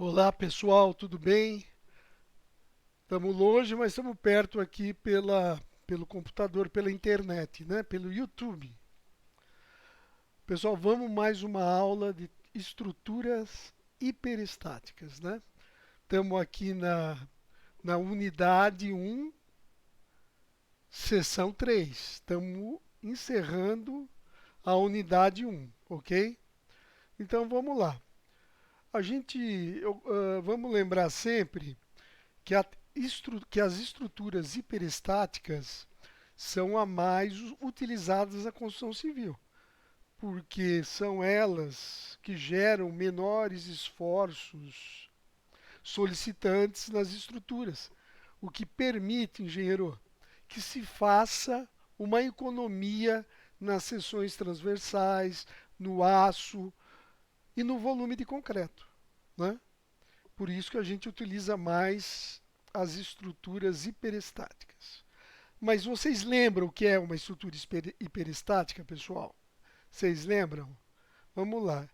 Olá pessoal, tudo bem? Estamos longe, mas estamos perto aqui pelo computador, pela internet, né? Pelo YouTube. Pessoal, vamos mais uma aula de estruturas hiperestáticas, né? Estamos aqui na unidade 1, seção 3. Estamos encerrando a unidade 1, ok? Então vamos lá. Vamos lembrar sempre que, que as estruturas hiperestáticas são as mais utilizadas na construção civil, porque são elas que geram menores esforços solicitantes nas estruturas, o que permite, engenheiro, que se faça uma economia nas seções transversais, no aço e no volume de concreto, né? Por isso que a gente utiliza mais as estruturas hiperestáticas. Mas vocês lembram o que é uma estrutura hiperestática, pessoal? Vocês lembram? Vamos lá.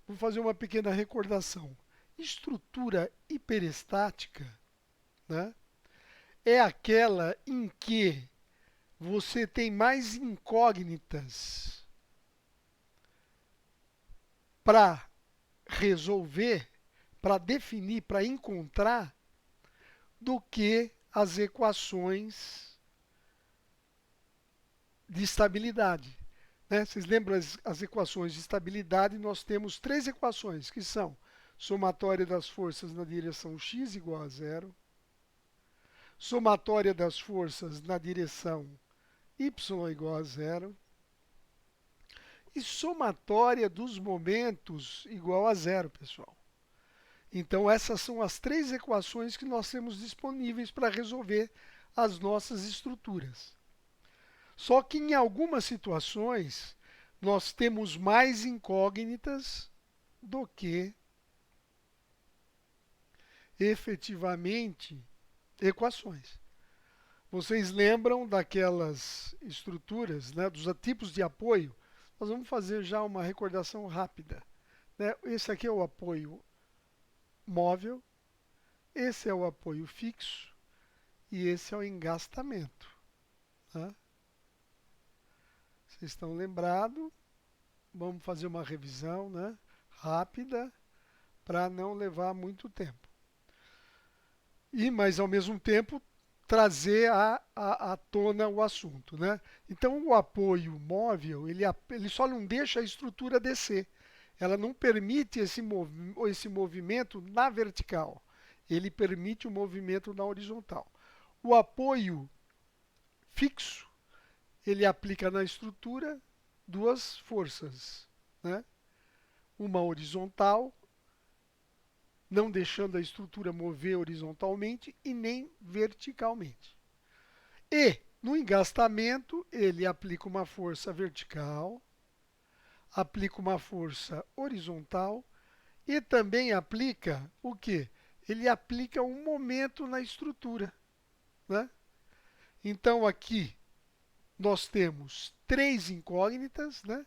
Vou fazer uma pequena recordação. Estrutura hiperestática, né, é aquela em que você tem mais incógnitas para resolver, para definir, para encontrar, do que as equações de estabilidade. Né? Vocês lembram as equações de estabilidade? Nós temos três equações, que são somatória das forças na direção x igual a zero, somatória das forças na direção y igual a zero e somatória dos momentos igual a zero, pessoal. Então, essas são as três equações que nós temos disponíveis para resolver as nossas estruturas. Só que em algumas situações nós temos mais incógnitas do que efetivamente equações. Vocês lembram daquelas estruturas, né, dos tipos de apoio? Nós vamos fazer já uma recordação rápida. Né? Esse aqui é o apoio móvel, esse é o apoio fixo e esse é o engastamento. Né? Vocês estão lembrados? Vamos fazer uma revisão, né, rápida para não levar muito tempo. Mas ao mesmo tempo trazer à tona o assunto, né? Então o apoio móvel ele só não deixa a estrutura descer. Ela não permite esse movimento na vertical. Ele permite o movimento na horizontal. O apoio fixo ele aplica na estrutura duas forças, né? Uma horizontal, não deixando a estrutura mover horizontalmente e nem verticalmente. E no engastamento, ele aplica uma força vertical, aplica uma força horizontal e também aplica o que? Ele aplica um momento na estrutura. Né? Então aqui nós temos três incógnitas, né?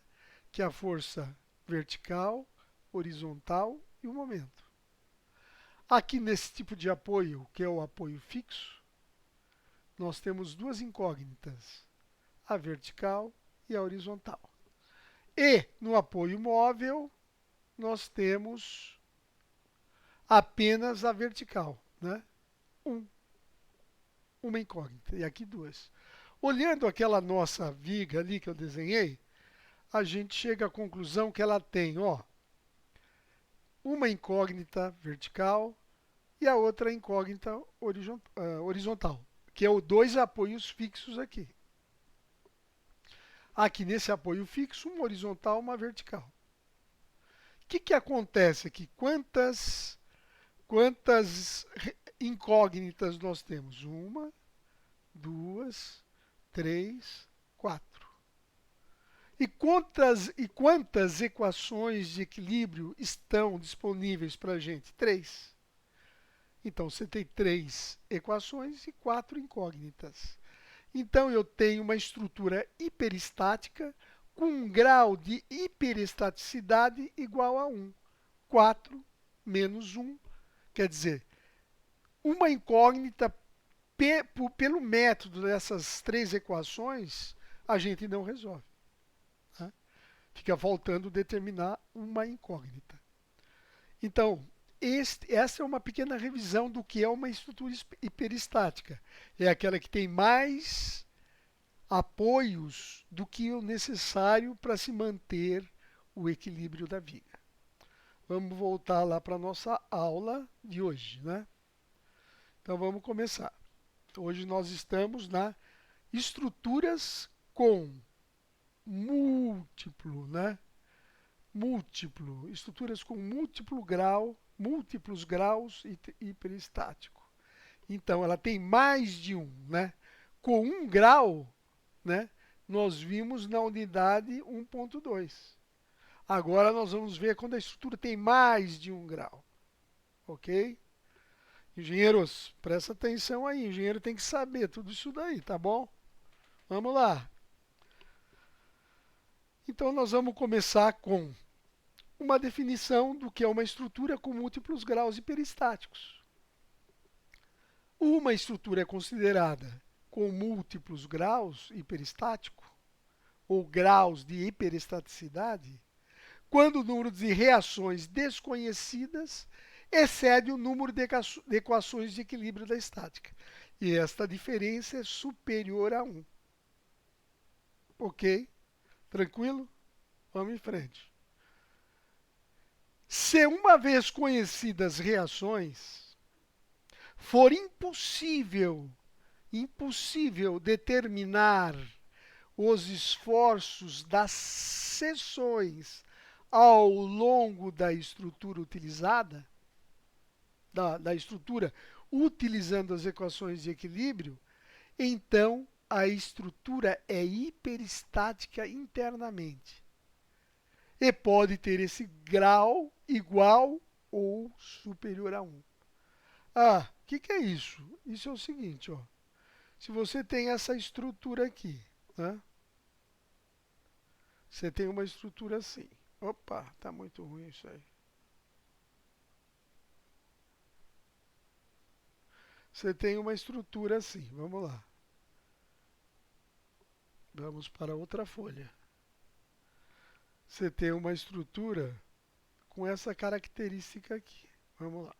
Que é a força vertical, horizontal e o momento. Aqui nesse tipo de apoio, que é o apoio fixo, nós temos duas incógnitas, a vertical e a horizontal. E no apoio móvel, nós temos apenas a vertical, né? Um, uma incógnita, e aqui duas. Olhando aquela nossa viga ali que eu desenhei, a gente chega à conclusão que ela tem, ó, uma incógnita vertical e a outra incógnita horizontal, que é os dois apoios fixos aqui. Aqui nesse apoio fixo, uma horizontal e uma vertical. O que acontece aqui? Quantas incógnitas nós temos? Uma, duas, três, quatro. E quantas equações de equilíbrio estão disponíveis para a gente? Três. Então, você tem três equações e quatro incógnitas. Então, eu tenho uma estrutura hiperestática com um grau de hiperestaticidade igual a 1. 4 menos 1 Quer dizer, uma incógnita pelo método dessas três equações, a gente não resolve. Né? Fica faltando determinar uma incógnita. Então, essa é uma pequena revisão do que é uma estrutura hiperestática. É aquela que tem mais apoios do que o necessário para se manter o equilíbrio da viga. Vamos voltar lá para a nossa aula de hoje, né? Então vamos começar. Hoje nós estamos na estruturas com múltiplo, né? Múltiplo, estruturas com múltiplos graus hiperestático. Então ela tem mais de um, né? Com 1 grau, né? Nós vimos na unidade 1.2. Agora nós vamos ver quando a estrutura tem mais de 1 grau, ok? Engenheiros, presta atenção aí, engenheiro tem que saber tudo isso daí, tá bom? Vamos lá. Então nós vamos começar com uma definição do que é uma estrutura com múltiplos graus hiperestáticos. Uma estrutura é considerada com múltiplos graus hiperestático, ou graus de hiperestaticidade, quando o número de reações desconhecidas excede o número de equações de equilíbrio da estática. E esta diferença é superior a 1. Ok? Tranquilo? Vamos em frente. Se uma vez conhecidas as reações, for impossível determinar os esforços das seções ao longo da estrutura utilizada, da estrutura utilizando as equações de equilíbrio, então a estrutura é hiperestática internamente e pode ter esse grau igual ou superior a 1. Ah, o que é isso? Isso é o seguinte, ó. Se você tem essa estrutura aqui, né? Você tem uma estrutura assim. Opa, tá muito ruim isso aí. Você tem uma estrutura assim. Vamos lá. Vamos para outra folha. Você tem uma estrutura com essa característica aqui. Vamos lá.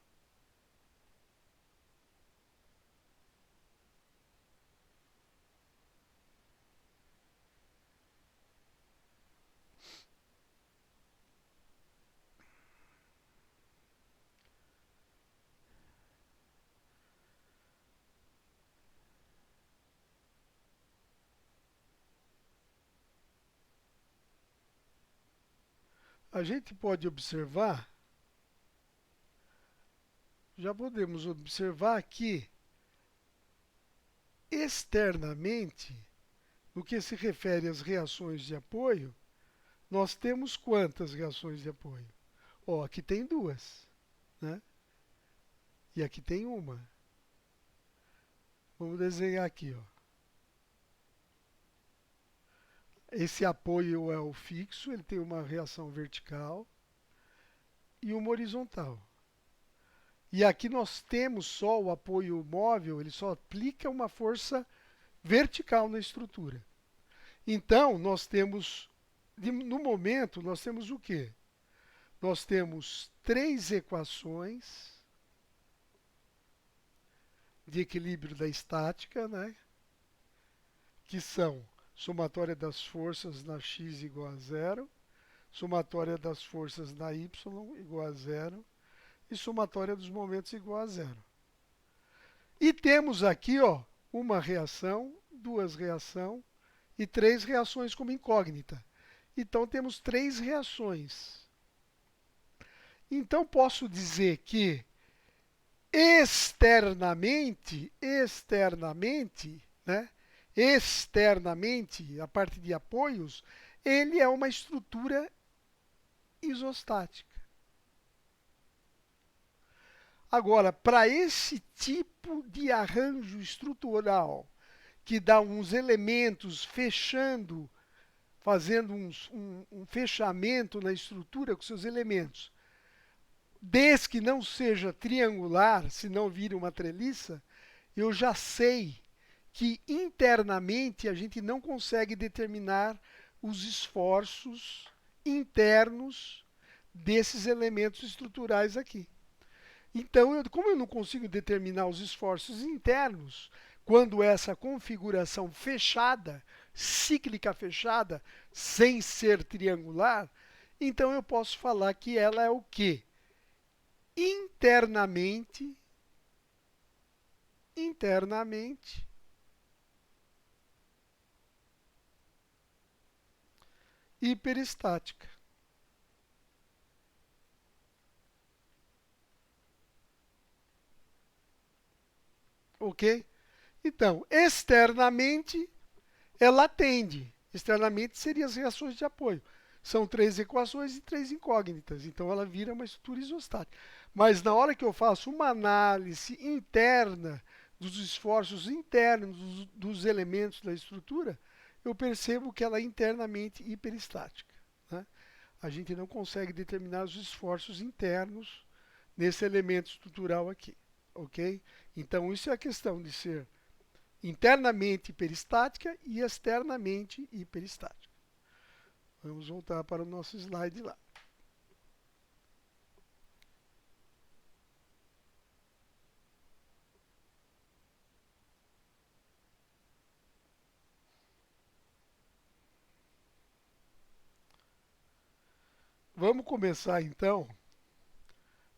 A gente pode observar, já podemos observar que externamente, no que se refere às reações de apoio, nós temos quantas reações de apoio? Ó, aqui tem duas, né? E aqui tem uma. Vamos desenhar aqui, ó. Esse apoio é o fixo, ele tem uma reação vertical e uma horizontal. E aqui nós temos só o apoio móvel, ele só aplica uma força vertical na estrutura. Então, nós temos, no momento, nós temos o quê? Nós temos três equações de equilíbrio da estática, né? Que são somatória das forças na x igual a zero, somatória das forças na y igual a zero e somatória dos momentos igual a zero. E temos aqui, ó, uma reação, duas reações e três reações como incógnita. Então temos três reações. Então posso dizer que externamente, né? Externamente, a parte de apoios, ele é uma estrutura isostática. Agora, para esse tipo de arranjo estrutural, que dá uns elementos fechando, fazendo um fechamento na estrutura com seus elementos, Desde que não seja triangular, se não vire uma treliça, eu já sei que internamente a gente não consegue determinar os esforços internos desses elementos estruturais aqui. Então, como eu não consigo determinar os esforços internos, quando essa configuração fechada, cíclica fechada, sem ser triangular, então eu posso falar que ela é o quê? Internamente hiperestática. Ok? Então, externamente, ela atende. Externamente seria as reações de apoio. São três equações e três incógnitas. Então, ela vira uma estrutura isostática. Mas na hora que eu faço uma análise interna dos esforços internos dos elementos da estrutura, eu percebo que ela é internamente hiperestática. Né? A gente não consegue determinar os esforços internos nesse elemento estrutural aqui. Ok? Então, isso é a questão de ser internamente hiperestática e externamente hiperestática. Vamos voltar para o nosso slide lá. Vamos começar então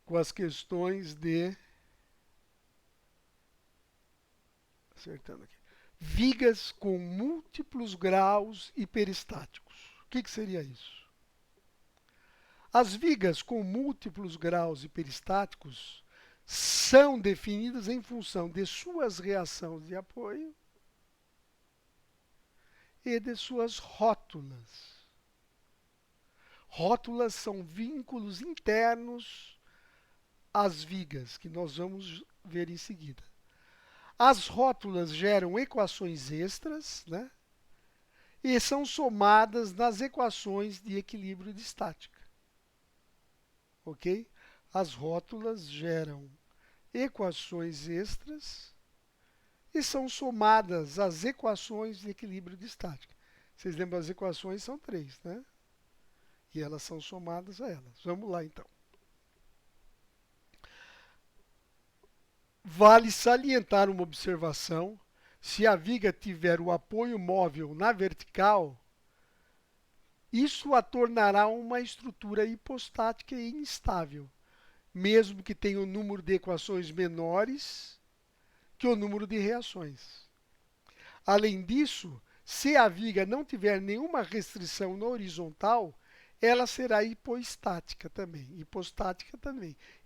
com as questões de acertando aqui. Vigas com múltiplos graus hiperestáticos. O que seria isso? As vigas com múltiplos graus hiperestáticos são definidas em função de suas reações de apoio e de suas rótulas. Rótulas são vínculos internos às vigas, que nós vamos ver em seguida. As rótulas geram equações extras, né? E são somadas nas equações de equilíbrio de estática. Ok? As rótulas geram equações extras e são somadas às equações de equilíbrio de estática. Vocês lembram, as equações são três, né? E elas são somadas a elas. Vamos lá, então. Vale salientar uma observação: se a viga tiver o apoio móvel na vertical, isso a tornará uma estrutura hipostática e instável, mesmo que tenha um número de equações menores que o número de reações. Além disso, se a viga não tiver nenhuma restrição na horizontal, ela será hipostática também,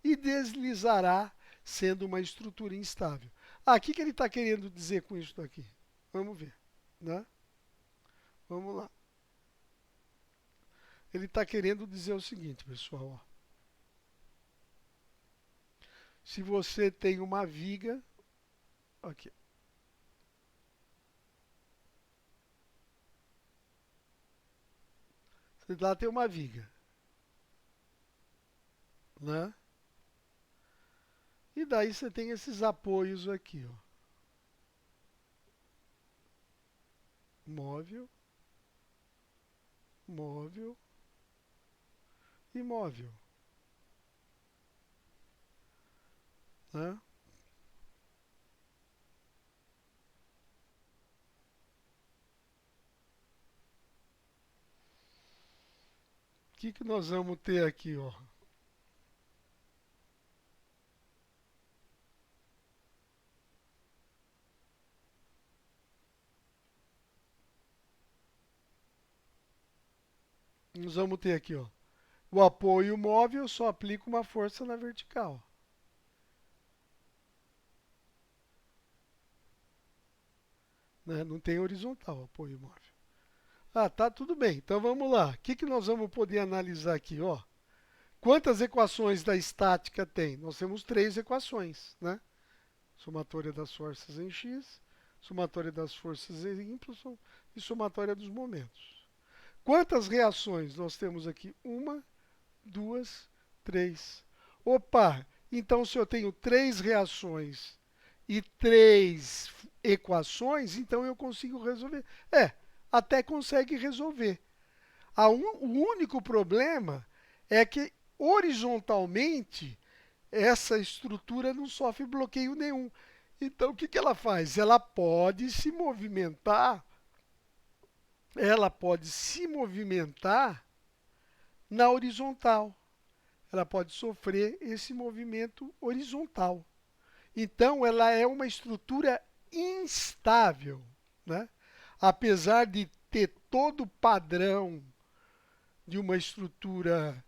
e deslizará sendo uma estrutura instável. O que ele está querendo dizer com isso daqui? Vamos ver. Né? Vamos lá. Ele está querendo dizer o seguinte, pessoal. Ó. Se você tem uma viga, aqui. Você lá tem uma viga, né? E daí você tem esses apoios aqui, ó. Móvel, móvel e móvel, né? O que nós vamos ter aqui, ó? Nós vamos ter aqui, ó. O apoio móvel só aplica uma força na vertical. Né? Não tem horizontal apoio móvel. Tá tudo bem. Então vamos lá. O que nós vamos poder analisar aqui, ó? Quantas equações da estática tem? Nós temos três equações, né? Somatória das forças em x, somatória das forças em y e somatória dos momentos. Quantas reações nós temos aqui? Uma, duas, três. Opa, então se eu tenho 3 reações e 3 equações, então eu consigo resolver. Até consegue resolver. O único problema é que horizontalmente essa estrutura não sofre bloqueio nenhum. Então o que ela faz? Ela pode se movimentar na horizontal. Ela pode sofrer esse movimento horizontal. Então, ela é uma estrutura instável, né? Apesar de ter todo o padrão de uma estrutura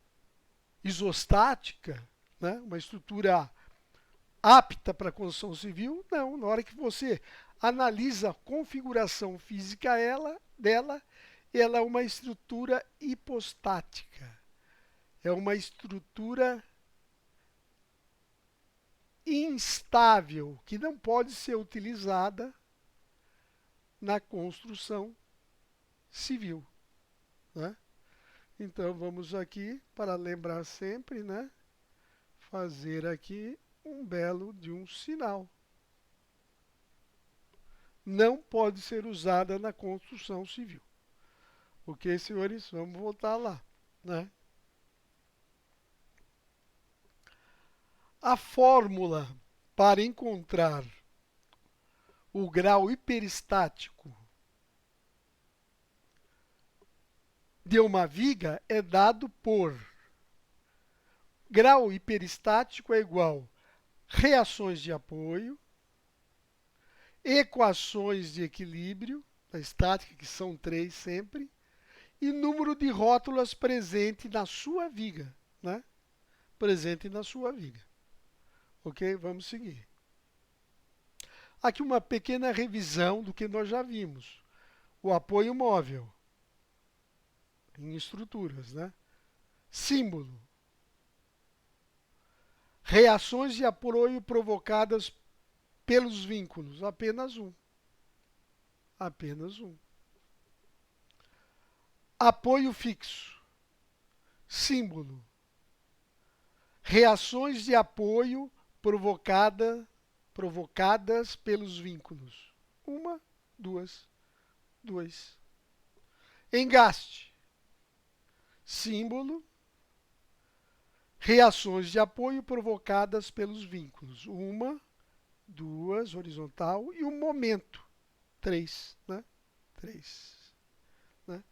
isostática, né? Uma estrutura apta para construção civil, não. Na hora que você analisa a configuração física dela, ela é uma estrutura hipostática. É uma estrutura instável que não pode ser utilizada na construção civil, né? Então vamos aqui para lembrar sempre, né? Fazer aqui um belo de um sinal. Não pode ser usada na construção civil. Ok, senhores? Vamos voltar lá, né? A fórmula para encontrar o grau hiperestático de uma viga é dado por grau hiperestático é igual reações de apoio, equações de equilíbrio da estática, que são 3 sempre, e número de rótulas presente na sua viga, né? Presente na sua viga. Ok? Vamos seguir. Aqui uma pequena revisão do que nós já vimos. O apoio móvel em estruturas, né? Símbolo. Reações de apoio provocadas pelos vínculos. Apenas um. Apenas um. Apoio fixo. Símbolo. Reações de apoio provocadas pelos vínculos. Uma, duas, dois. Engaste. Símbolo. Reações de apoio provocadas pelos vínculos. Uma, duas, horizontal. E o momento. 3, né? 3. Né?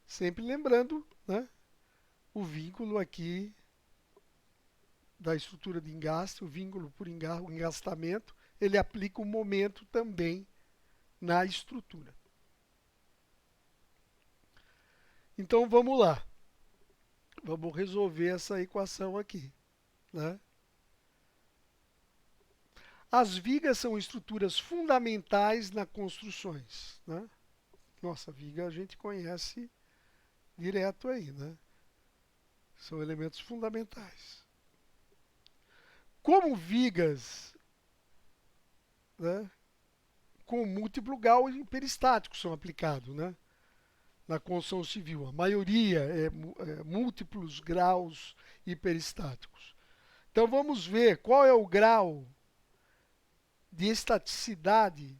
Sempre lembrando, né? O vínculo aqui da estrutura de engaste, o vínculo por engastamento, ele aplica o momento também na estrutura. Então vamos lá. Vamos resolver essa equação aqui, né? As vigas são estruturas fundamentais nas construções, né? Nossa, viga a gente conhece direto aí, né? São elementos fundamentais. Como vigas, né, com múltiplo grau hiperestático são aplicados, né, na construção civil. A maioria é múltiplos graus hiperestáticos. Então vamos ver qual é o grau de estaticidade,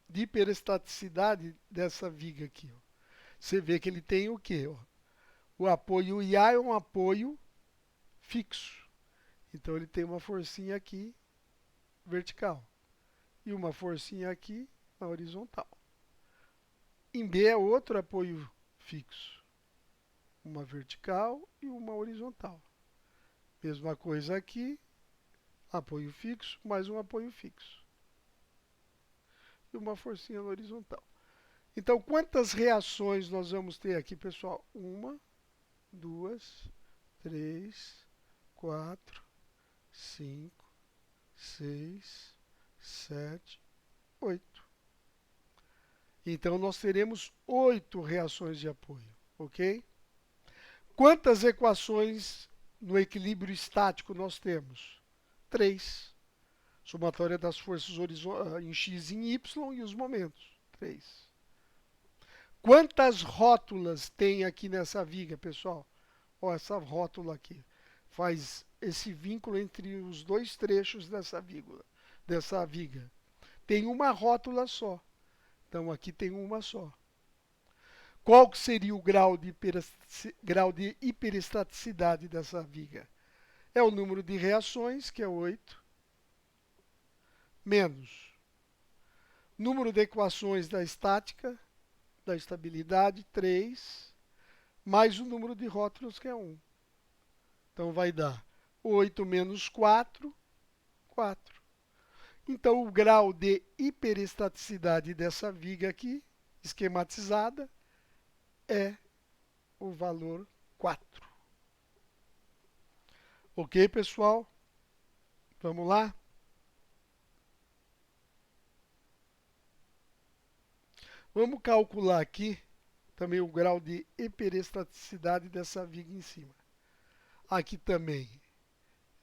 de hiperestaticidade dessa viga aqui. Ó. Você vê que ele tem o quê? Ó? O apoio IA é um apoio fixo. Então ele tem uma forcinha aqui vertical e uma forcinha aqui na horizontal. Em B é outro apoio fixo, uma vertical e uma horizontal. Mesma coisa aqui, apoio fixo, mais um apoio fixo. E uma forcinha na horizontal. Então, quantas reações nós vamos ter aqui, pessoal? Uma, duas, três, quatro, cinco, seis, sete, 8. Então, nós teremos 8 reações de apoio, ok? Quantas equações no equilíbrio estático nós temos? 3. Somatória das forças em x e em y e os momentos. 3. Quantas rótulas tem aqui nessa viga, pessoal? Ó, essa rótula aqui. faz esse vínculo entre os dois trechos dessa viga. Tem uma rótula só. Então aqui tem uma só. Qual que seria o grau de hiperestaticidade dessa viga? É o número de reações, que é 8, menos número de equações da estática, da estabilidade, 3, mais o número de rótulos, que é 1. Então vai dar 8 menos 4, 4. Então o grau de hiperestaticidade dessa viga aqui, esquematizada, é o valor 4. Ok, pessoal? Vamos lá? Vamos calcular aqui também o grau de hiperestaticidade dessa viga em cima. Aqui também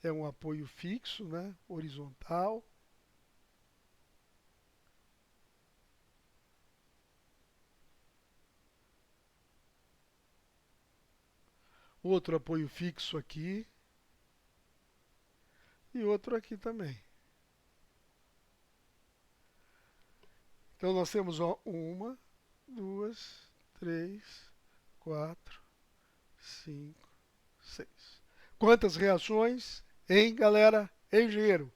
é um apoio fixo, né? Horizontal. Outro apoio fixo aqui. E outro aqui também. Então nós temos ó, 1, 2, 3, 4, 5, 6. Quantas reações? Hein, galera? Engenheiro?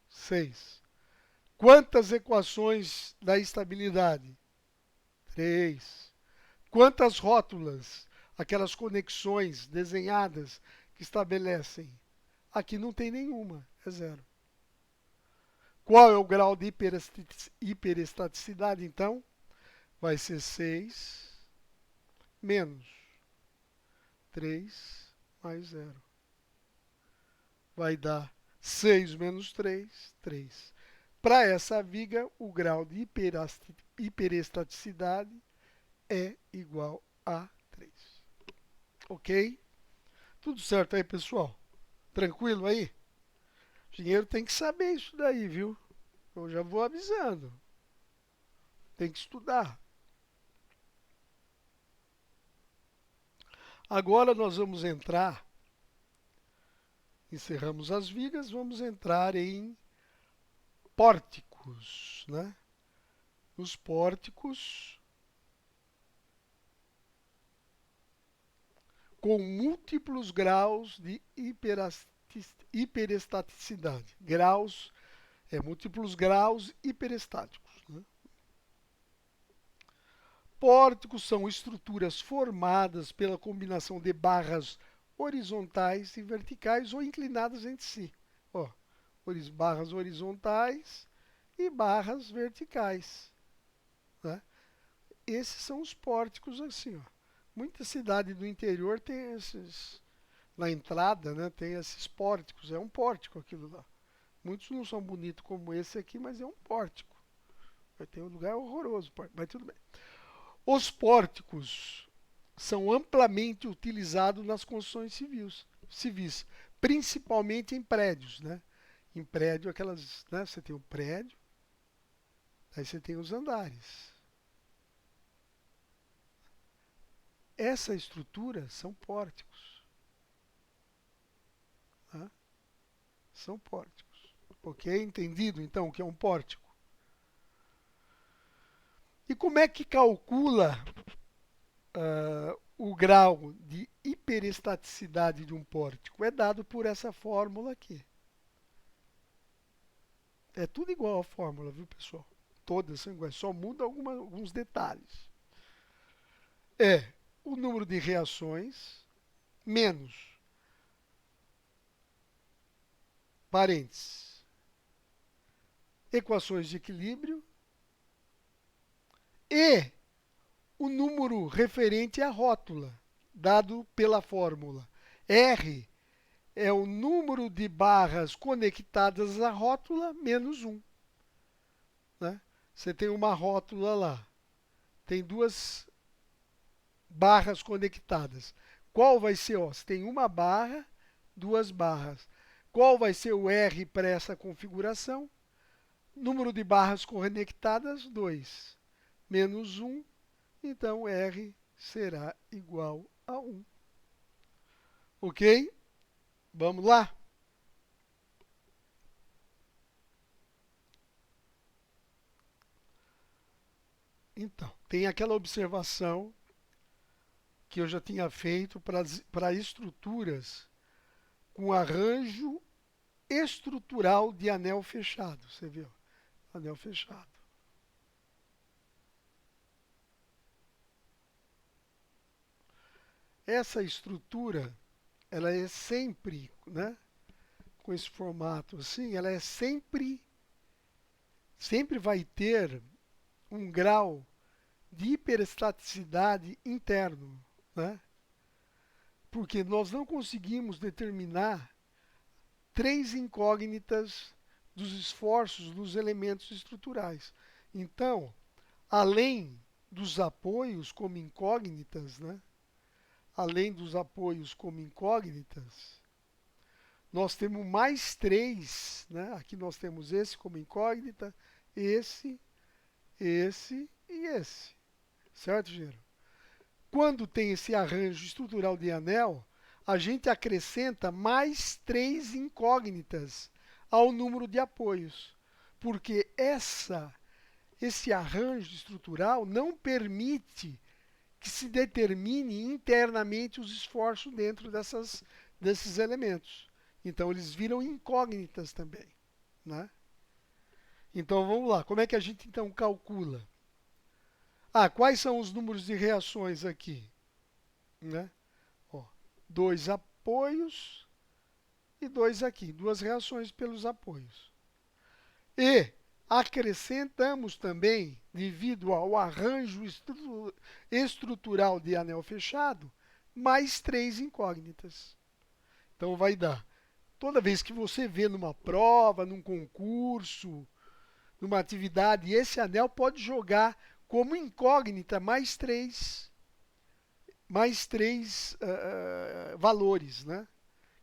6. Quantas equações da estabilidade? 3. Quantas rótulas? Aquelas conexões desenhadas que estabelecem? Aqui não tem nenhuma, é 0. Qual é o grau de hiperestaticidade, então? Vai ser 6 menos 3 mais 0. Vai dar 6 menos 3, 3. Para essa viga, o grau de hiperestaticidade é igual a 3. Ok? Tudo certo aí, pessoal? Tranquilo aí? O engenheiro tem que saber isso daí, viu? Eu já vou avisando. Tem que estudar. Agora nós vamos entrar, encerramos as vigas, vamos entrar em pórticos, né? Os pórticos com múltiplos graus de hiperestaticidade. Graus, múltiplos graus hiperestáticos. Né? Pórticos são estruturas formadas pela combinação de barras horizontais e verticais ou inclinadas entre si. Ó, barras horizontais e barras verticais. Né? Esses são os pórticos assim. Ó. Muita cidade do interior tem esses, na entrada, né, tem esses pórticos. É um pórtico aquilo lá. Muitos não são bonitos como esse aqui, mas é um pórtico. Tem um lugar horroroso, mas tudo bem. Os pórticos são amplamente utilizados nas construções civis, principalmente em prédios, né? Em prédio, aquelas, né? Você tem o prédio, aí você tem os andares. Essa estrutura são pórticos. Tá? São pórticos. Ok? Entendido, então, o que é um pórtico? E como é que calcula o grau de hiperestaticidade de um pórtico? É dado por essa fórmula aqui. É tudo igual a fórmula, viu, pessoal? Todas são iguais, só muda alguns detalhes. É o número de reações menos, parênteses, equações de equilíbrio e o número referente à rótula, dado pela fórmula. R é o número de barras conectadas à rótula menos 1. Né? Você tem uma rótula lá, tem duas barras conectadas. Qual vai ser? Ó, você tem uma barra, duas barras. Qual vai ser o R para essa configuração? Número de barras conectadas, 2. Menos 1, então R será igual a 1. Ok? Vamos lá? Então, tem aquela observação que eu já tinha feito para estruturas com arranjo estrutural de anel fechado. Você viu? Anel fechado. Essa estrutura, ela é sempre, né, com esse formato assim, ela é sempre vai ter um grau de hiperestaticidade interno, né? Porque nós não conseguimos determinar três incógnitas dos esforços dos elementos estruturais. Então, além dos apoios como incógnitas, né? Além dos apoios como incógnitas, nós temos mais três, né? Aqui nós temos esse como incógnita, esse, esse e esse. Certo, Gero? Quando tem esse arranjo estrutural de anel, a gente acrescenta mais três incógnitas ao número de apoios, porque esse arranjo estrutural não permite que se determine internamente os esforços dentro desses elementos. Então, eles viram incógnitas também. Né? Então, vamos lá. Como é que a gente, então, calcula? Ah, quais são os números de reações aqui? Né? Ó, dois apoios e dois aqui. Duas reações pelos apoios. E acrescentamos também, devido ao arranjo estrutural de anel fechado, mais três incógnitas. Então vai dar. Toda vez que você vê numa prova, num concurso, numa atividade, esse anel pode jogar como incógnita mais três valores, né?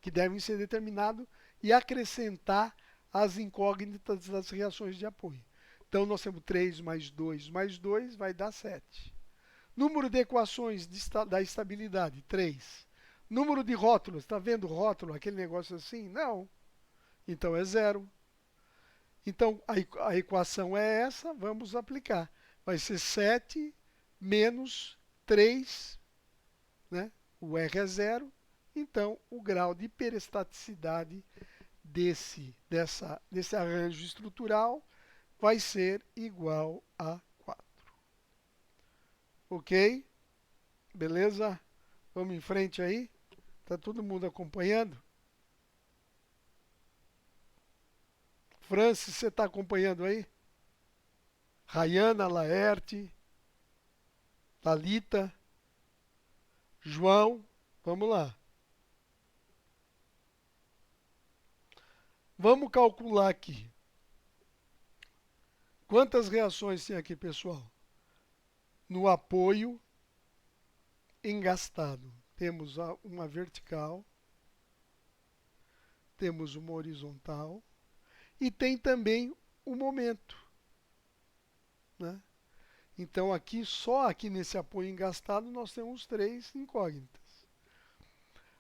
Que devem ser determinados e acrescentar as incógnitas das reações de apoio. Então, nós temos 3 mais 2 vai dar 7. Número de equações da estabilidade, 3. Número de rótulos, está vendo rótulo, aquele negócio assim? Não. Então, é zero. Então, a equação é essa, vamos aplicar. Vai ser 7 menos 3, né? O R é zero. Então, o grau de hiperestaticidade desse arranjo estrutural vai ser igual a 4. Ok? Beleza? Vamos em frente aí? Tá todo mundo acompanhando? Francis, você está acompanhando aí? Rayana, Laerte, Thalita, João, vamos lá. Vamos calcular aqui. Quantas reações tem aqui, pessoal? No apoio engastado. Temos uma vertical, temos uma horizontal e tem também o momento. Né? Então aqui, só aqui nesse apoio engastado, nós temos três incógnitas.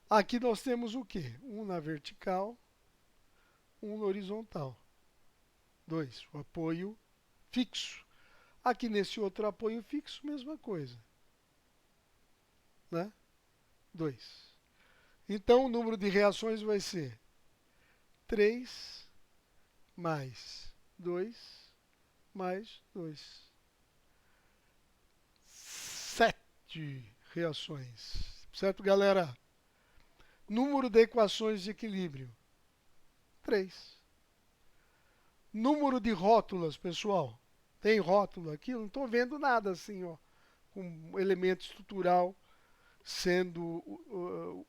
Aqui nós temos o quê? Um na vertical, um na horizontal. 2, o apoio fixo. Aqui nesse outro apoio fixo, mesma coisa. Né? 2. Então o número de reações vai ser 3 mais 2 mais 2. 7 reações. Certo, galera? Número de equações de equilíbrio. 3. Número de rótulas, pessoal. Tem rótulo aqui? Eu não estou vendo nada assim, ó. Com elemento estrutural sendo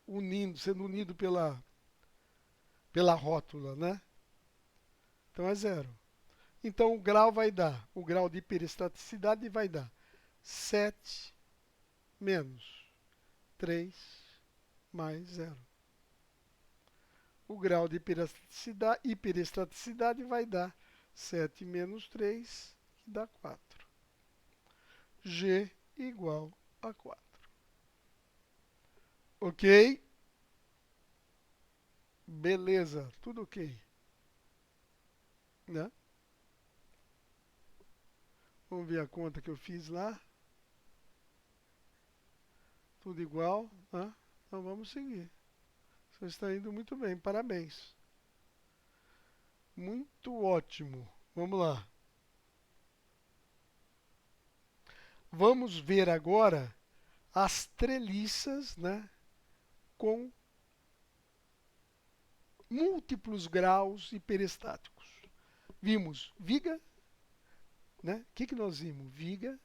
unido pela rótula, né? Então é zero. Então o grau de hiperestaticidade vai dar 7 menos 3 mais zero. O grau de hiperestaticidade vai dar 7 menos 3, que dá 4. G igual a 4. Ok? Beleza, tudo ok, né? Vamos ver a conta que eu fiz lá. Tudo igual, né? Então vamos seguir. Você está indo muito bem, parabéns. Muito ótimo. Vamos lá. Vamos ver agora as treliças, né, com múltiplos graus hiperestáticos. Vimos viga, né? O que nós vimos? Viga.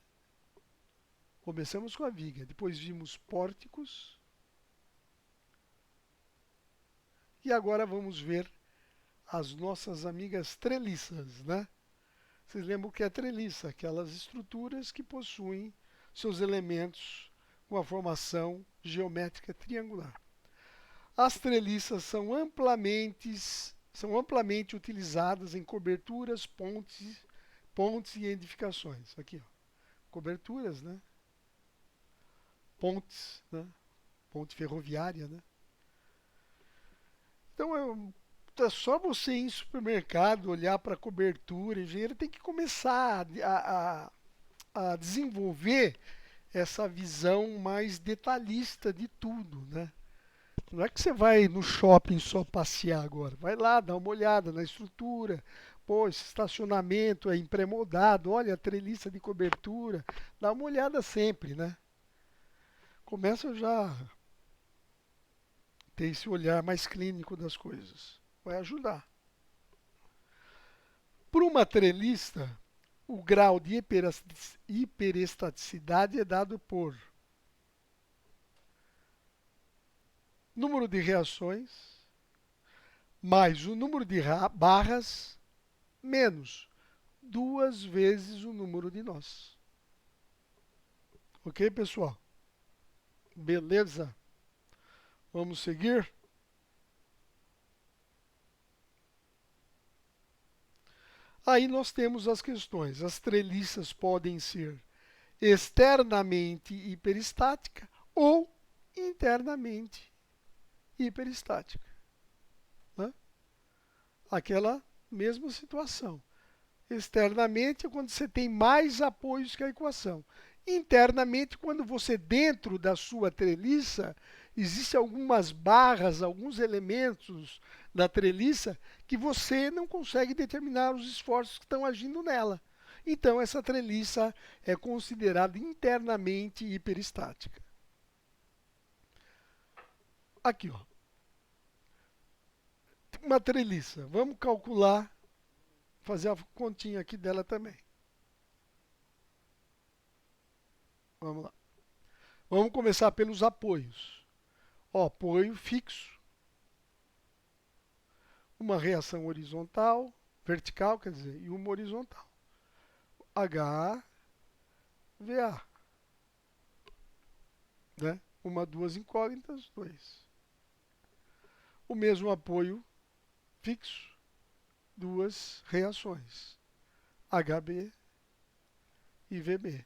Começamos com a viga. Depois vimos pórticos. E agora vamos ver as nossas amigas treliças, né? Vocês lembram o que é treliça? Aquelas estruturas que possuem seus elementos com a formação geométrica triangular. As treliças são amplamente utilizadas em coberturas, pontes e edificações. Aqui, ó, coberturas, né? Pontes, né? Ponte ferroviária, né? Então é só você ir em supermercado, olhar para a cobertura, engenheiro tem que começar a desenvolver essa visão mais detalhista de tudo, né? Não é que você vai no shopping só passear agora. Vai lá, dá uma olhada na estrutura. Pô, esse estacionamento é pré-moldado. Olha a treliça de cobertura. Dá uma olhada sempre, né? Começa já a ter esse olhar mais clínico das coisas. Vai ajudar. Para uma treliça, o grau de hiperestaticidade é dado por número de reações mais o número de barras menos 2 vezes o número de nós. Ok, pessoal? Beleza? Vamos seguir? Aí nós temos as questões. As treliças podem ser externamente hiperestática ou internamente hiperestática, né? Aquela mesma situação. Externamente é quando você tem mais apoios que a equação. Internamente, quando você dentro da sua treliça, existem algumas barras, alguns elementos da treliça que você não consegue determinar os esforços que estão agindo nela. Então, essa treliça é considerada internamente hiperestática. Aqui, ó, uma treliça. Vamos calcular, fazer a continha aqui dela também. Vamos lá. Vamos começar pelos apoios. Ó, apoio fixo, uma reação horizontal, vertical, quer dizer, e uma horizontal. HVA, né? Uma, duas incógnitas, dois. O mesmo apoio fixo, duas reações, HB e VB,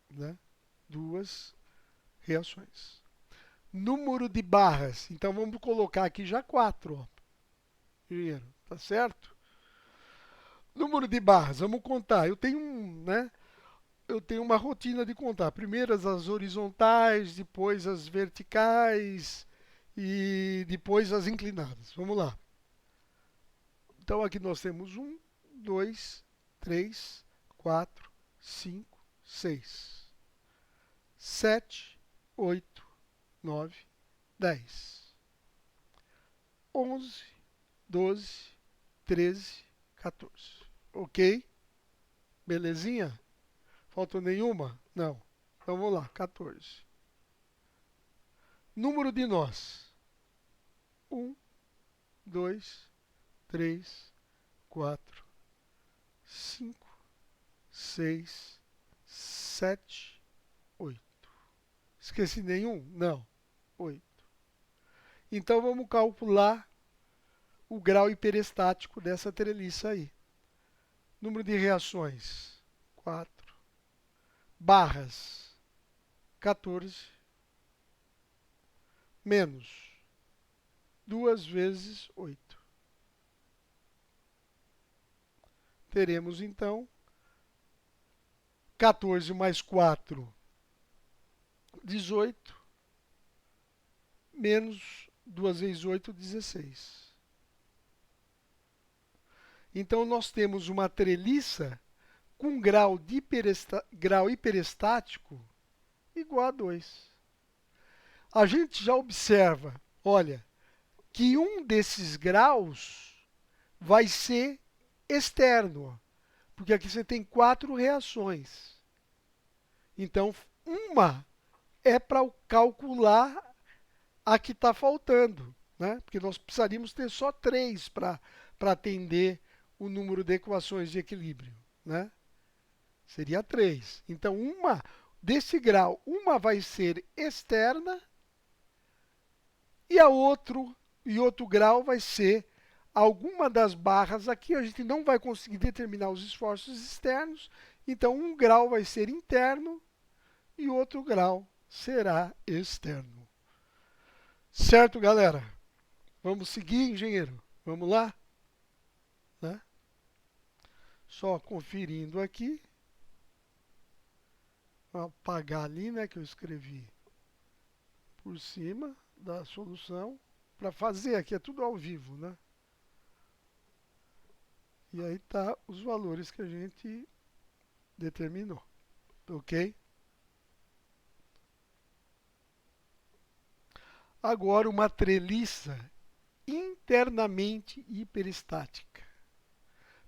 né? Duas reações. Número de barras, então vamos colocar aqui já 4, ó. Primeiro, tá certo? Número de barras, vamos contar. Eu tenho uma rotina de contar. Primeiro as horizontais, depois as verticais e depois as inclinadas. Vamos lá. Então aqui nós temos 1, 2, 3, 4, 5, 6, 7, 8, 9, 10, 11, 12, 13, 14. Ok? Belezinha? Faltou nenhuma? Não. Então vamos lá, 14. Número de nós. 1, 2, 3, 4, 5, 6, 7, 8. Esqueci nenhum? Não. 8. Então vamos calcular o grau hiperestático dessa treliça aí. Número de reações, 4. Barras, 14. Menos 2 vezes 8. Teremos, então, 14 mais 4, 18, menos 2 vezes 8, 16. Então, nós temos uma treliça com grau hiperestático igual a 2. A gente já observa, olha, que um desses graus vai ser externo, porque aqui você tem 4 reações. Então, uma é para calcular a que está faltando, né? Porque nós precisaríamos ter só 3 para atender o número de equações de equilíbrio, né? Seria 3. Então, uma desse grau, uma vai ser externa e outro grau vai ser alguma das barras aqui. A gente não vai conseguir determinar os esforços externos, então um grau vai ser interno e outro grau será externo. Certo, galera? Vamos seguir, engenheiro? Vamos lá? Né? Só conferindo aqui. Vou apagar ali, né, que eu escrevi por cima da solução. Para fazer aqui, é tudo ao vivo, né? E aí tá os valores que a gente determinou, ok? Agora, uma treliça internamente hiperestática.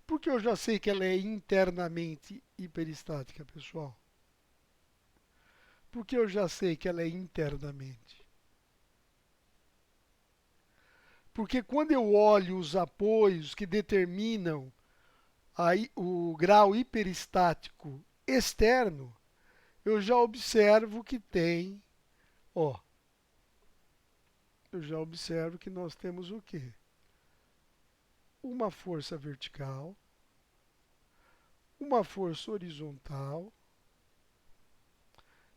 Por que eu já sei que ela é internamente hiperestática, pessoal? Por que eu já sei que ela é internamente? Porque quando eu olho os apoios que determinam o grau hiperestático externo, eu já observo que tem, ó, eu já observo que nós temos o quê? Uma força vertical, uma força horizontal,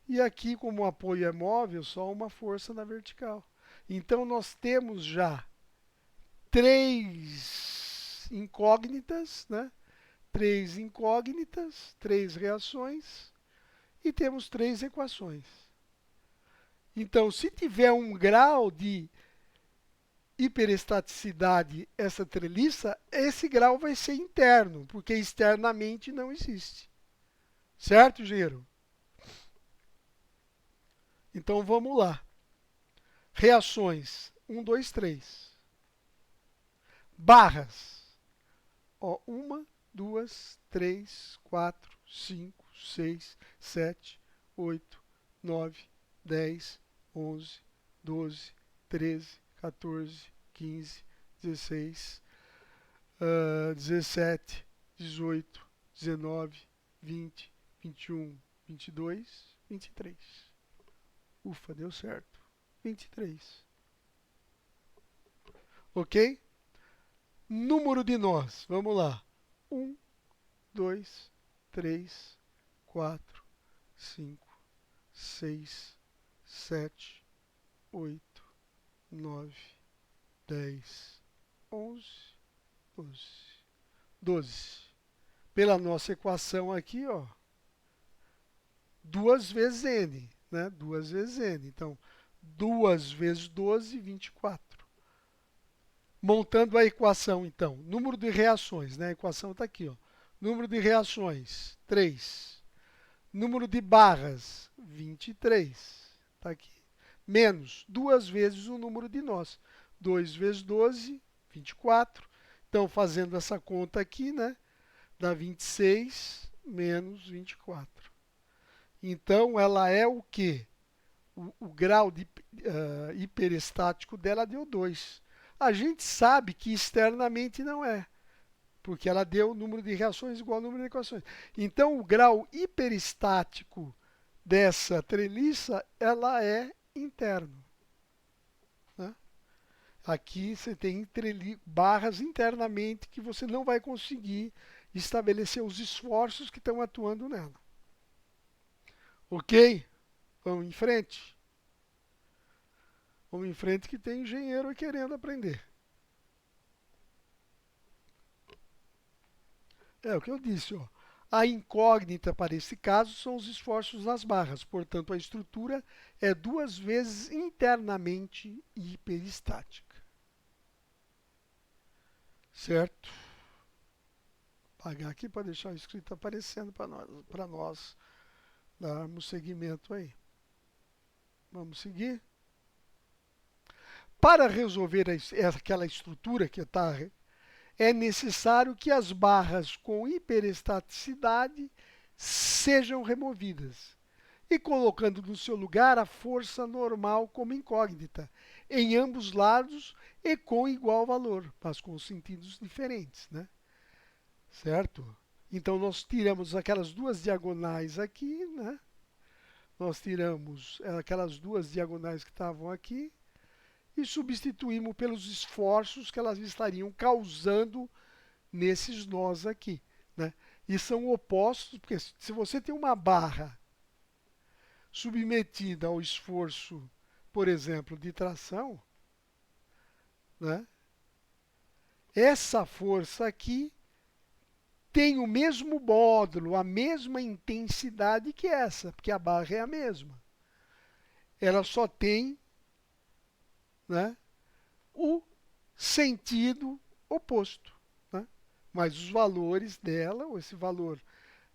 e aqui, como o apoio é móvel, só uma força na vertical. Então, nós temos já 3 incógnitas, né? 3 incógnitas, 3 reações, e temos 3 equações. Então, se tiver um grau de hiperestaticidade essa treliça, esse grau vai ser interno, porque externamente não existe. Certo, engenheiro? Então vamos lá. Reações 1, 2, 3. Barras. Ó, 1, 2, 3, 4, 5, 6, 7, 8, 9, 10, 11, 12, 13, 14, 15, 16, 17, 18, 19, 20, 21, 22, 23. Ufa, deu certo. 23. Ok? Número de nós. Vamos lá. 1, 2, 3, 4, 5, 6, 7, 8, 9, 10, 11, 12. 12. Pela nossa equação aqui, ó, 2 vezes n, né? 2 vezes n. Então, 2 vezes 12, 24. Montando a equação, então, número de reações, né? A equação está aqui, ó. Número de reações, 3. Número de barras, 23. Está aqui. Menos 2 vezes o número de nós. 2 vezes 12, 24. Então, fazendo essa conta aqui, né? Dá 26 menos 24. Então, ela é o quê? O grau de hiperestático dela deu 2. A gente sabe que externamente não é, porque ela deu o número de reações igual ao número de equações. Então, o grau hiperestático dessa treliça, ela é interno. Né? Aqui você tem barras internamente que você não vai conseguir estabelecer os esforços que estão atuando nela. Ok? Vamos em frente. Vamos em frente que tem engenheiro querendo aprender. É o que eu disse, ó. A incógnita para esse caso são os esforços nas barras, portanto a estrutura é duas vezes internamente hiperestática. Certo? Apagar aqui para deixar o escrito aparecendo para nós darmos seguimento aí. Vamos seguir? Para resolver aquela estrutura que está, é necessário que as barras com hiperestaticidade sejam removidas e colocando no seu lugar a força normal como incógnita, em ambos lados e com igual valor, mas com sentidos diferentes, né? Certo? Então nós tiramos aquelas duas diagonais aqui, né? Nós tiramos aquelas duas diagonais que estavam aqui e substituímos pelos esforços que elas estariam causando nesses nós aqui, né? E são opostos, porque se você tem uma barra submetida ao esforço, por exemplo, de tração, né? Essa força aqui tem o mesmo módulo, a mesma intensidade que essa, porque a barra é a mesma. Ela só tem, né, o sentido oposto, né? Mas os valores dela, ou esse valor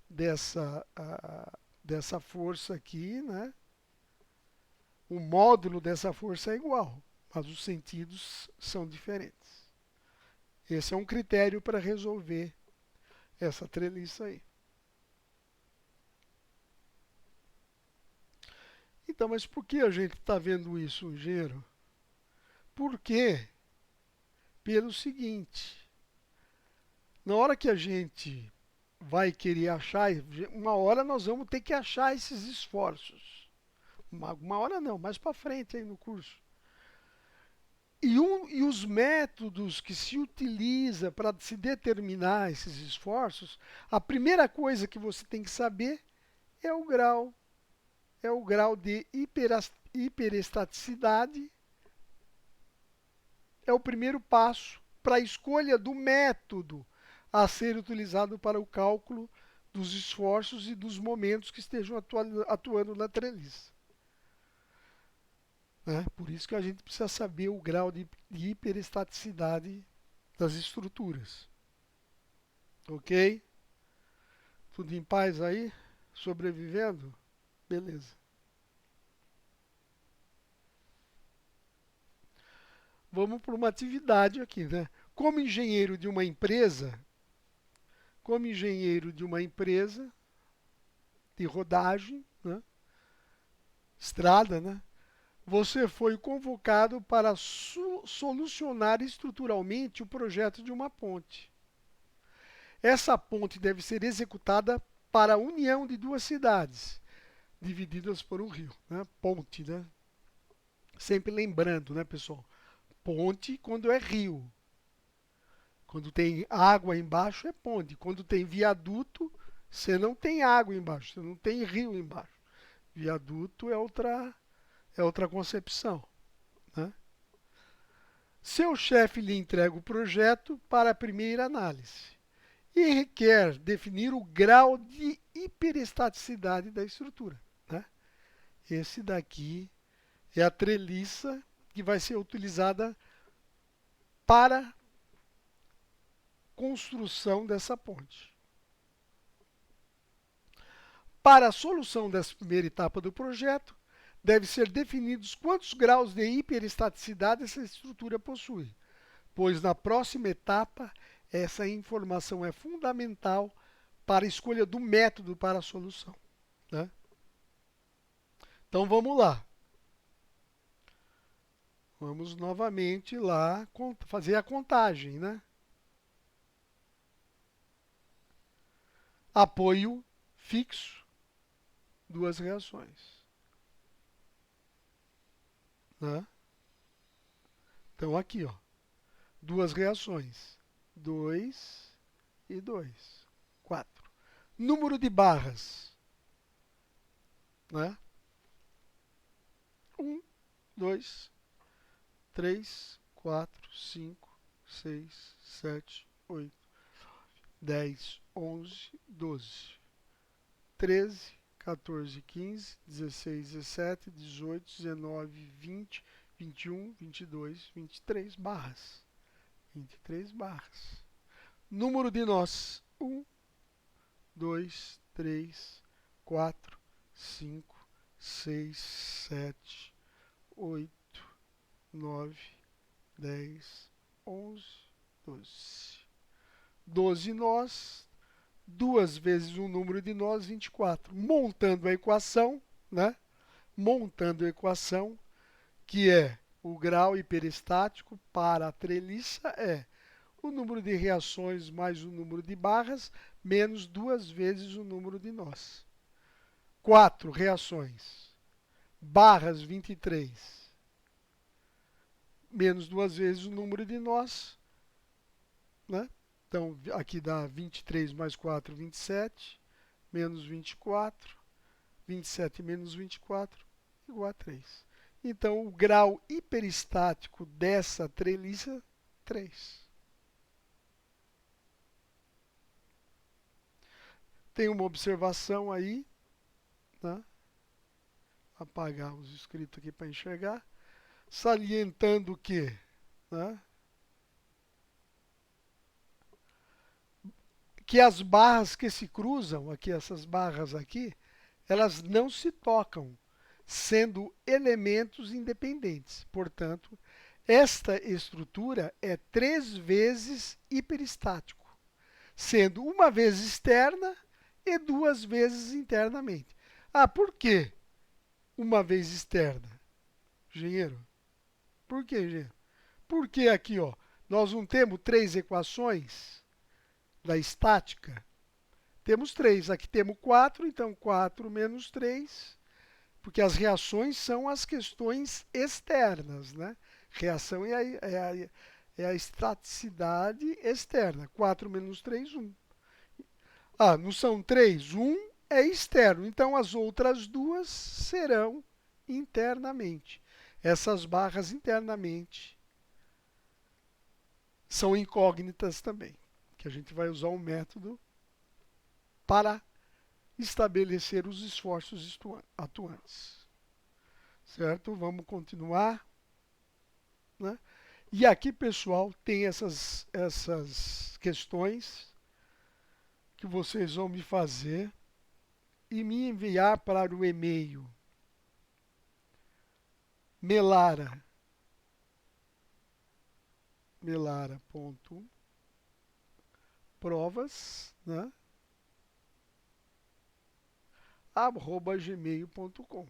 dessa força aqui, né, o módulo dessa força é igual, mas os sentidos são diferentes. Esse é um critério para resolver essa treliça aí. Então, mas por que a gente está vendo isso, engenheiro? Porque, pelo seguinte, na hora que a gente vai querer achar, uma hora nós vamos ter que achar esses esforços. Uma hora não, mais para frente aí no curso. E os métodos que se utiliza para se determinar esses esforços, a primeira coisa que você tem que saber é o grau de hiperestaticidade, é o primeiro passo para a escolha do método a ser utilizado para o cálculo dos esforços e dos momentos que estejam atuando na treliça. Né? Por isso que a gente precisa saber o grau de hiperestaticidade das estruturas. Ok? Tudo em paz aí? Sobrevivendo? Beleza. Vamos para uma atividade aqui, né? Como engenheiro de uma empresa de rodagem, né? Estrada, né? Você foi convocado para solucionar estruturalmente o projeto de uma ponte. Essa ponte deve ser executada para a união de duas cidades, divididas por um rio, né? Ponte, né? Sempre lembrando, né, pessoal? Ponte quando é rio. Quando tem água embaixo é ponte. Quando tem viaduto, você não tem água embaixo, você não tem rio embaixo. Viaduto é outra concepção, né? Seu chefe lhe entrega o projeto para a primeira análise e requer definir o grau de hiperestaticidade da estrutura, né? Esse daqui é a treliça que vai ser utilizada para construção dessa ponte. Para a solução dessa primeira etapa do projeto, deve ser definidos quantos graus de hiperestaticidade essa estrutura possui, pois na próxima etapa essa informação é fundamental para a escolha do método para a solução, né? Então vamos lá. Vamos novamente lá fazer a contagem, né? Apoio fixo, duas reações, né? Então aqui, ó, duas reações, 2 e 2, 4. Número de barras, né? 1, 2, 3, 4, 5, 6, 7, 8, 10, 11, 12, 13, 14, 15, 16, 17, 18, 19, 20, 21, 22, 23 barras. 23 barras. Número de nós: 1, 2, 3, 4, 5, 6, 7, 8, 9, 10, 11, 12. 12 nós, 2 vezes o número de nós, 24. Montando a equação, né? Montando a equação, que é o grau hiperestático para a treliça, é o número de reações mais o número de barras, menos 2 vezes o número de nós. 4 reações. Barras 23. Menos 2 vezes o número de nós. Né? Então, aqui dá 23 mais 4, 27. Menos 24. 27 menos 24, igual a 3. Então, o grau hiperestático dessa treliça, 3. Tem uma observação aí, né? Apagar os escritos aqui para enxergar, salientando que, né? Que as barras que se cruzam, aqui essas barras aqui, elas não se tocam, sendo elementos independentes. Portanto, esta estrutura é 3 vezes hiperestático, sendo uma vez externa e 2 vezes internamente. Ah, por quê? Uma vez externa. Engenheiro, por que, engenheiro? Porque aqui, ó, nós não temos 3 equações da estática? Temos 3. Aqui temos 4, então 4 menos 3, porque as reações são as questões externas, né? Reação é a estaticidade externa. 4 menos 3, 1. Ah, não são 3, 1 é externo, então as outras duas serão internamente. Essas barras internamente são incógnitas também, que a gente vai usar um método para estabelecer os esforços atuantes. Certo? Vamos continuar. Né? E aqui, pessoal, tem essas questões que vocês vão me fazer e me enviar para o e-mail melara.provas, né? @gmail.com.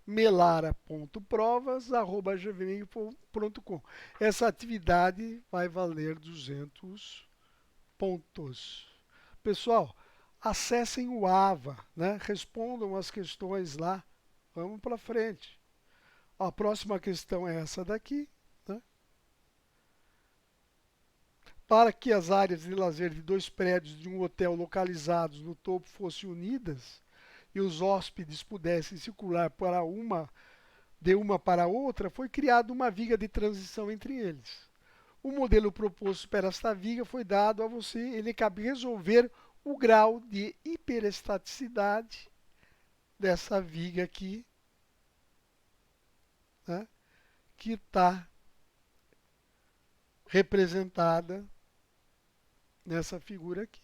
melara.provas@gmail.com. Essa atividade vai valer 200 pontos. Pessoal, acessem o AVA, né? Respondam as questões lá. Vamos para frente. A próxima questão é essa daqui. Né? Para que as áreas de lazer de 2 prédios de um hotel localizados no topo fossem unidas e os hóspedes pudessem circular de uma para a outra, foi criada uma viga de transição entre eles. O modelo proposto para esta viga foi dado a você, ele cabe resolver o grau de hiperestaticidade dessa viga aqui, né, que está representada nessa figura aqui.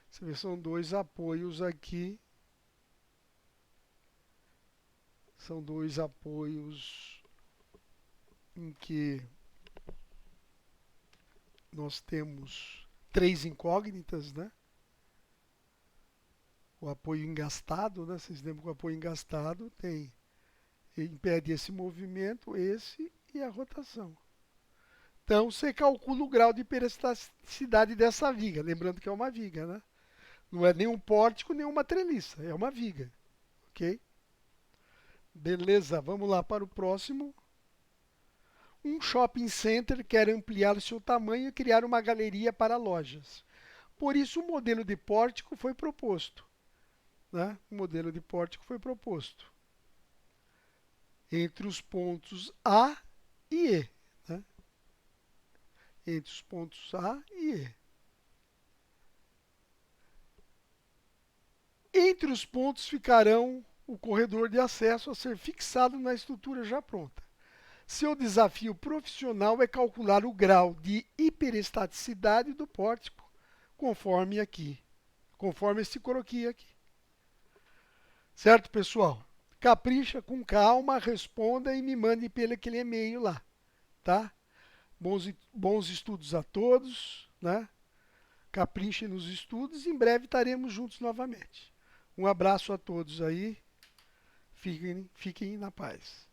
Você vê, são 2 apoios aqui. São 2 apoios em que nós temos 3 incógnitas, né? O apoio engastado, né? Vocês lembram que o apoio engastado tem, impede esse movimento, esse e a rotação. Então, você calcula o grau de hiperestasticidade dessa viga. Lembrando que é uma viga, né? Não é nem um pórtico, nem uma treliça. É uma viga. Ok? Beleza, vamos lá para o próximo. Um shopping center quer ampliar seu tamanho e criar uma galeria para lojas. Por isso, o modelo de pórtico foi proposto. Né? O modelo de pórtico foi proposto. entre os pontos A e E, né? Entre os pontos A e E. Entre os pontos ficarão o corredor de acesso a ser fixado na estrutura já pronta. Seu desafio profissional é calcular o grau de hiperestaticidade do pórtico, conforme esse croquis aqui. Certo, pessoal? Capricha com calma, responda e me mande pelo aquele e-mail lá, tá? Bons estudos a todos, né? Caprichem nos estudos e em breve estaremos juntos novamente. Um abraço a todos aí, fiquem na paz.